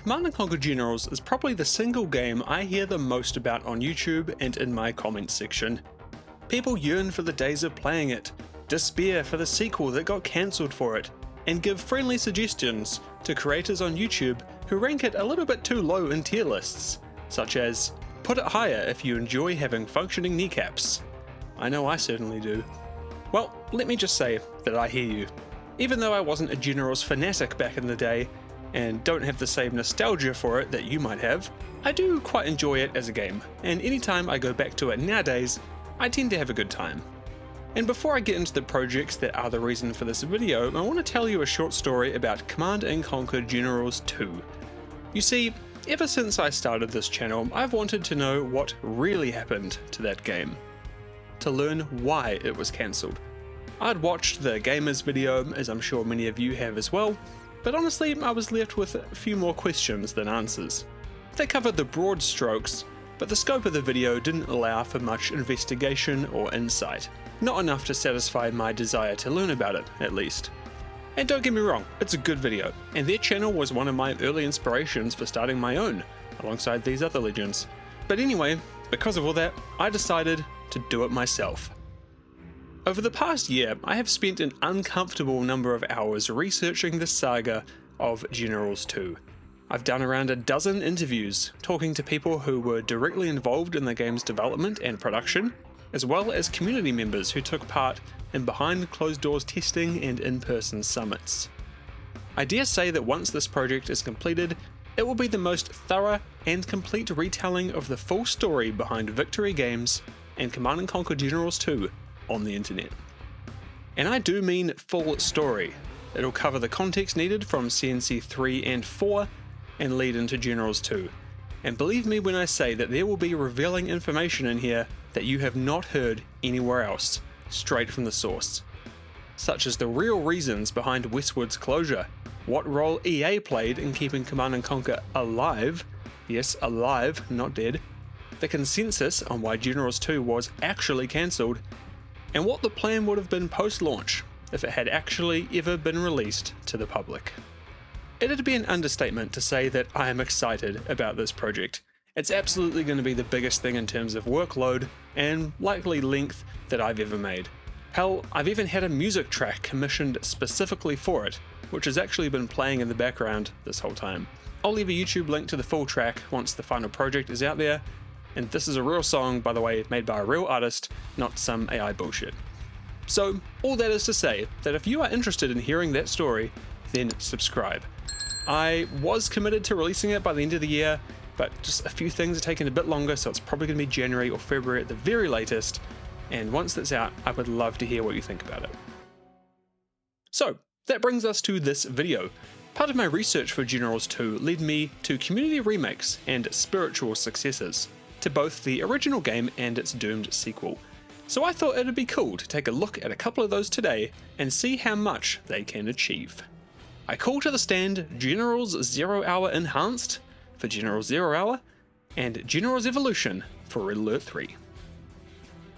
Command & Conquer Generals is probably the single game I hear the most about on YouTube and in my comments section. People yearn for the days of playing it, despair for the sequel that got cancelled for it, and give friendly suggestions to creators on YouTube who rank it a little bit too low in tier lists, such as, put it higher if you enjoy having functioning kneecaps. I know I certainly do. Well, let me just say that I hear you. Even though I wasn't a Generals fanatic back in the day, and don't have the same nostalgia for it that you might have, I do quite enjoy it as a game, and anytime I go back to it nowadays, I tend to have a good time. And before I get into the projects that are the reason for this video, I want to tell you a short story about Command & Conquer Generals 2. You see, ever since I started this channel, I've wanted to know what really happened to that game. To learn why it was cancelled. I'd watched the Gamers video, as I'm sure many of you have as well, but honestly I was left with a few more questions than answers. They covered the broad strokes, but the scope of the video didn't allow for much investigation or insight. Not enough to satisfy my desire to learn about it, at least. And don't get me wrong, it's a good video, and their channel was one of my early inspirations for starting my own, alongside these other legends. But anyway, because of all that, I decided to do it myself. Over the past year, I have spent an uncomfortable number of hours researching the saga of Generals 2. I've done around a dozen interviews, talking to people who were directly involved in the game's development and production, as well as community members who took part in behind closed doors testing and in-person summits. I dare say that once this project is completed, it will be the most thorough and complete retelling of the full story behind Victory Games and Command & Conquer Generals 2 on the internet. And I do mean full story. It'll cover the context needed from CNC 3 and 4 and lead into Generals 2. And believe me when I say that there will be revealing information in here that you have not heard anywhere else, straight from the source. Such as the real reasons behind Westwood's closure, what role EA played in keeping Command & Conquer alive, yes, alive, not dead, the consensus on why Generals 2 was actually cancelled, and what the plan would have been post-launch if it had actually ever been released to the public. It'd be an understatement to say that I am excited about this project. It's absolutely going to be the biggest thing in terms of workload and likely length that I've ever made. Hell, I've even had a music track commissioned specifically for it, which has actually been playing in the background this whole time. I'll leave a YouTube link to the full track once the final project is out there, and this is a real song, by the way, made by a real artist, not some AI bullshit. So, all that is to say that if you are interested in hearing that story, then subscribe. I was committed to releasing it by the end of the year, but just a few things are taking a bit longer, so it's probably going to be January or February at the very latest, and once that's out, I would love to hear what you think about it. So, that brings us to this video. Part of my research for Generals 2 led me to community remakes and spiritual successors to both the original game and its doomed sequel. So I thought it'd be cool to take a look at a couple of those today and see how much they can achieve. I call to the stand Generals 0 Hour Enhanced for Generals 0 Hour and Generals Evolution for Red Alert 3.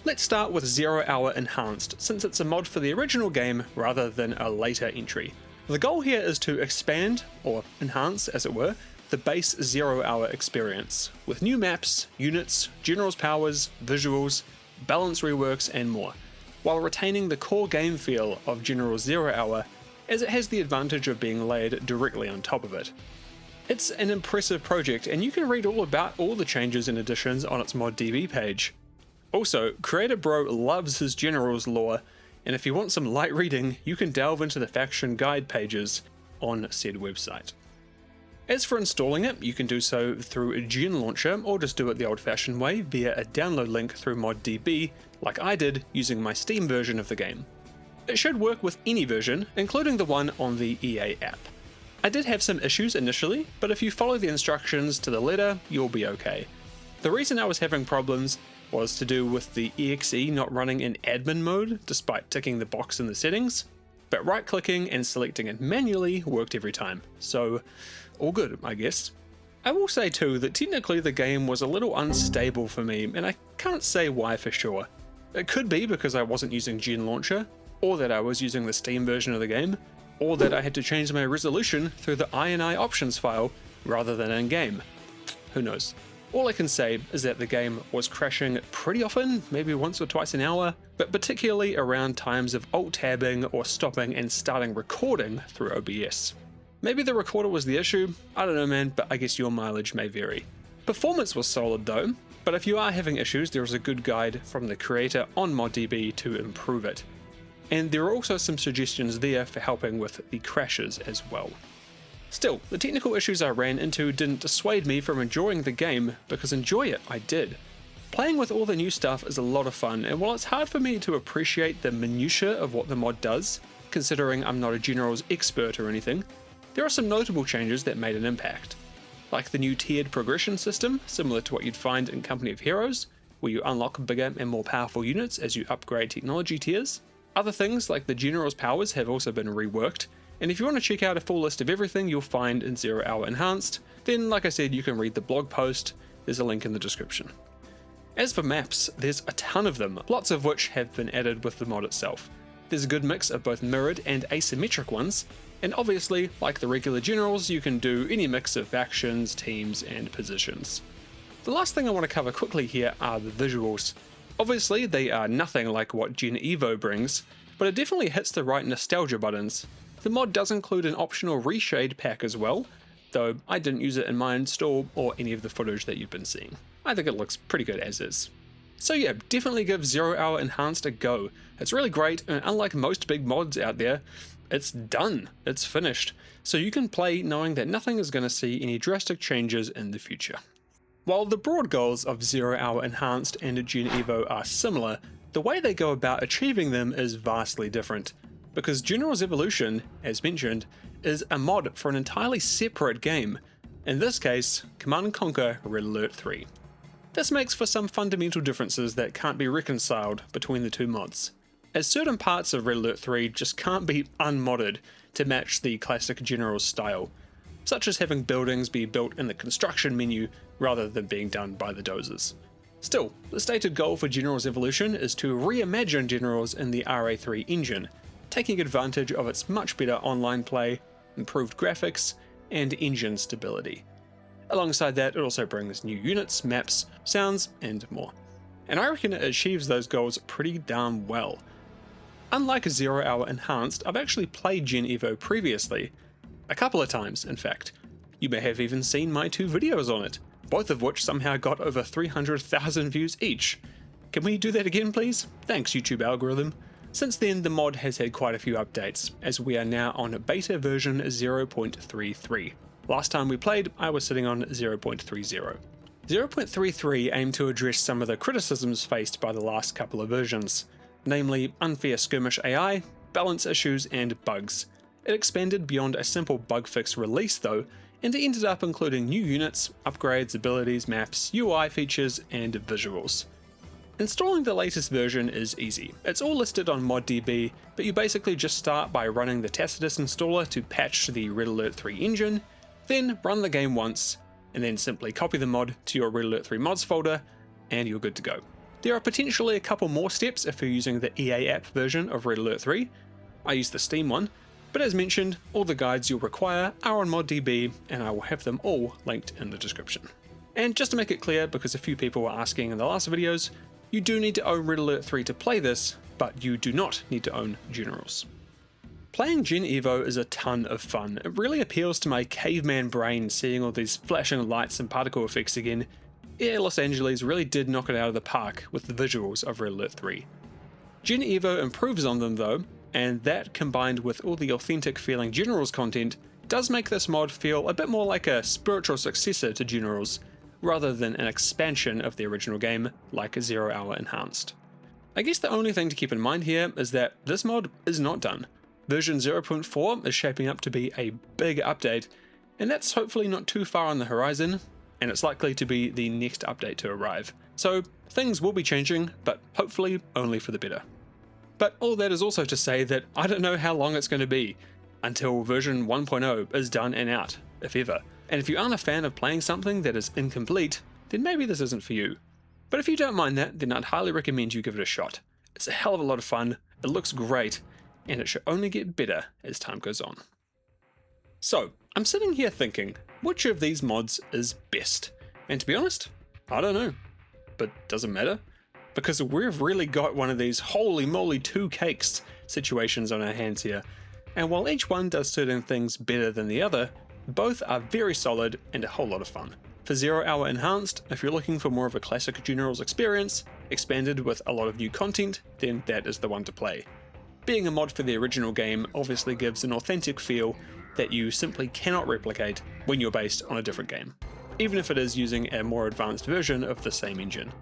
Let's start with 0 Hour Enhanced, since it's a mod for the original game rather than a later entry. The goal here is to expand, or enhance as it were, the base 0 Hour experience, with new maps, units, Generals powers, visuals, balance reworks and more, while retaining the core game feel of Generals 0 Hour, as it has the advantage of being layered directly on top of it. It's an impressive project, and you can read all about all the changes and additions on its ModDB page. Also, Creator Bro loves his Generals lore, and if you want some light reading, you can delve into the faction guide pages on said website. As for installing it, you can do so through a Gen Launcher, or just do it the old-fashioned way via a download link through ModDB, like I did using my Steam version of the game. It should work with any version, including the one on the EA app. I did have some issues initially, but if you follow the instructions to the letter, you'll be okay. The reason I was having problems was to do with the exe not running in admin mode despite ticking the box in the settings, but right-clicking and selecting it manually worked every time, so all good, I guess. I will say too that technically the game was a little unstable for me, and I can't say why for sure. It could be because I wasn't using Gen Launcher, or that I was using the Steam version of the game, or that I had to change my resolution through the INI options file, rather than in-game. Who knows? All I can say is that the game was crashing pretty often, maybe once or twice an hour, but particularly around times of alt-tabbing or stopping and starting recording through OBS. Maybe the recorder was the issue, I don't know man, but I guess your mileage may vary. Performance was solid though, but if you are having issues, there is a good guide from the creator on ModDB to improve it. And there are also some suggestions there for helping with the crashes as well. Still, the technical issues I ran into didn't dissuade me from enjoying the game, because enjoy it I did. Playing with all the new stuff is a lot of fun, and while it's hard for me to appreciate the minutiae of what the mod does, considering I'm not a Generals expert or anything, there are some notable changes that made an impact. Like the new tiered progression system, similar to what you'd find in Company of Heroes, where you unlock bigger and more powerful units as you upgrade technology tiers. Other things like the General's powers have also been reworked, and if you want to check out a full list of everything you'll find in 0 Hour Enhanced, then like I said, you can read the blog post, there's a link in the description. As for maps, there's a ton of them, lots of which have been added with the mod itself. There's a good mix of both mirrored and asymmetric ones, and obviously, like the regular Generals, you can do any mix of factions, teams, and positions. The last thing I want to cover quickly here are the visuals. Obviously, they are nothing like what Gen Evo brings, but it definitely hits the right nostalgia buttons. The mod does include an optional reshade pack as well, though I didn't use it in my install or any of the footage that you've been seeing. I think it looks pretty good as is. So yeah, definitely give 0 Hour Enhanced a go. It's really great, and unlike most big mods out there, it's done, it's finished, so you can play knowing that nothing is going to see any drastic changes in the future. While the broad goals of 0 Hour Enhanced and Gen Evo are similar, the way they go about achieving them is vastly different. Because Generals Evolution, as mentioned, is a mod for an entirely separate game, in this case, Command & Conquer Red Alert 3. This makes for some fundamental differences that can't be reconciled between the two mods, as certain parts of Red Alert 3 just can't be unmodded to match the classic Generals style, such as having buildings be built in the construction menu rather than being done by the dozers. Still, the stated goal for Generals Evolution is to reimagine Generals in the RA3 engine, taking advantage of its much better online play, improved graphics, and engine stability. Alongside that, it also brings new units, maps, sounds, and more. And I reckon it achieves those goals pretty darn well. Unlike 0 Hour Enhanced, I've actually played Gen Evo previously, a couple of times in fact. You may have even seen my 2 videos on it, both of which somehow got over 300,000 views each. Can we do that again please? Thanks YouTube algorithm. Since then, the mod has had quite a few updates, as we are now on beta version 0.33. Last time we played, I was sitting on 0.30. 0.33 aimed to address some of the criticisms faced by the last couple of versions, namely unfair skirmish AI, balance issues, and bugs. It expanded beyond a simple bug fix release though, and it ended up including new units, upgrades, abilities, maps, UI features, and visuals. Installing the latest version is easy. It's all listed on ModDB, but you basically just start by running the Tacitus installer to patch the Red Alert 3 engine, then run the game once, and then simply copy the mod to your Red Alert 3 mods folder, and you're good to go. There are potentially a couple more steps if you're using the EA app version of Red Alert 3. I use the Steam one, but as mentioned, all the guides you'll require are on ModDB, and I will have them all linked in the description. And just to make it clear, because a few people were asking in the last videos, you do need to own Red Alert 3 to play this, but you do not need to own Generals. Playing Gen Evo is a ton of fun. It really appeals to my caveman brain seeing all these flashing lights and particle effects again. Yeah, Los Angeles really did knock it out of the park with the visuals of Red Alert 3. Gen Evo improves on them though, and that combined with all the authentic feeling Generals content does make this mod feel a bit more like a spiritual successor to Generals, rather than an expansion of the original game like 0 Hour Enhanced. I guess the only thing to keep in mind here is that this mod is not done. Version 0.4 is shaping up to be a big update, and that's hopefully not too far on the horizon, and it's likely to be the next update to arrive. So things will be changing, but hopefully only for the better. But all that is also to say that I don't know how long it's going to be until version 1.0 is done and out, if ever. And if you aren't a fan of playing something that is incomplete, then maybe this isn't for you. But if you don't mind that, then I'd highly recommend you give it a shot. It's a hell of a lot of fun, it looks great, and it should only get better as time goes on. So, I'm sitting here thinking, which of these mods is best? And to be honest, I don't know. But does it matter? Because we've really got one of these holy moly two cakes situations on our hands here. And while each one does certain things better than the other, both are very solid and a whole lot of fun. For 0 Hour Enhanced, if you're looking for more of a classic Generals experience, expanded with a lot of new content, then that is the one to play. Being a mod for the original game obviously gives an authentic feel that you simply cannot replicate when you're based on a different game, even if it is using a more advanced version of the same engine.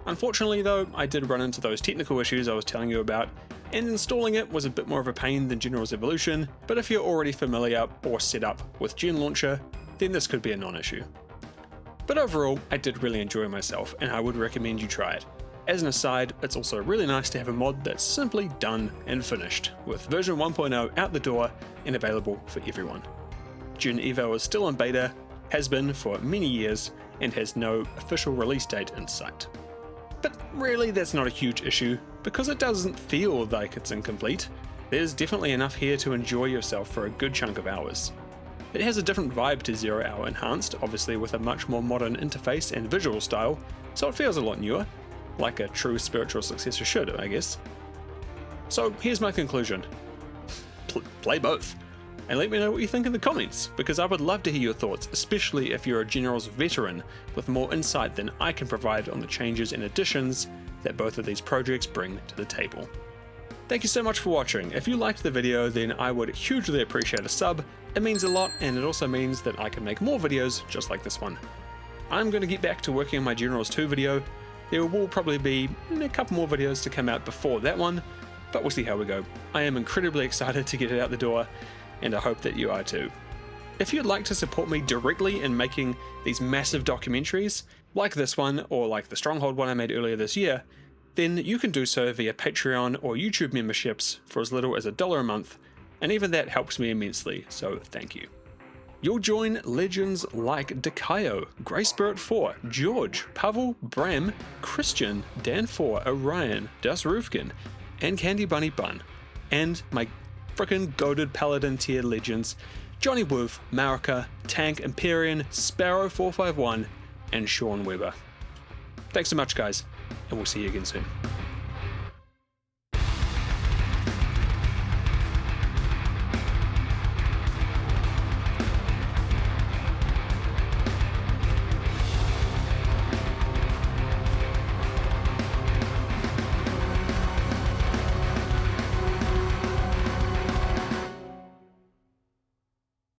Unfortunately though, I did run into those technical issues I was telling you about, and installing it was a bit more of a pain than Generals Evolution, but if you're already familiar or set up with Gen Launcher, then this could be a non-issue. But overall, I did really enjoy myself, and I would recommend you try it. As an aside, it's also really nice to have a mod that's simply done and finished, with version 1.0 out the door and available for everyone. Gen Evo is still in beta, has been for many years, and has no official release date in sight. But really that's not a huge issue, because it doesn't feel like it's incomplete. There's definitely enough here to enjoy yourself for a good chunk of hours. It has a different vibe to 0 Hour Enhanced, obviously with a much more modern interface and visual style, so it feels a lot newer, like a true spiritual successor should, I guess. So here's my conclusion. Play both. And let me know what you think in the comments, because I would love to hear your thoughts, especially if you're a Generals veteran with more insight than I can provide on the changes and additions that both of these projects bring to the table. Thank you so much for watching. If you liked the video, then I would hugely appreciate a sub. It means a lot, and it also means that I can make more videos just like this one. I'm going to get back to working on my Generals 2 video. There will probably be a couple more videos to come out before that one, but we'll see how we go. I am incredibly excited to get it out the door, and I hope that you are too. If you'd like to support me directly in making these massive documentaries, like this one or like the Stronghold one I made earlier this year, then you can do so via Patreon or YouTube memberships for as little as $1 a month, and even that helps me immensely, so thank you. You'll join legends like Dakayo, Grey Spirit 4, George, Pavel, Bram, Christian, Dan 4, Orion, Das Rufkin, and Candy Bunny Bun, and my frickin' goated Paladin tier legends, Johnny Wolf, Marika, Tank Empyrean, Sparrow 451, and Sean Weber. Thanks so much guys, and we'll see you again soon.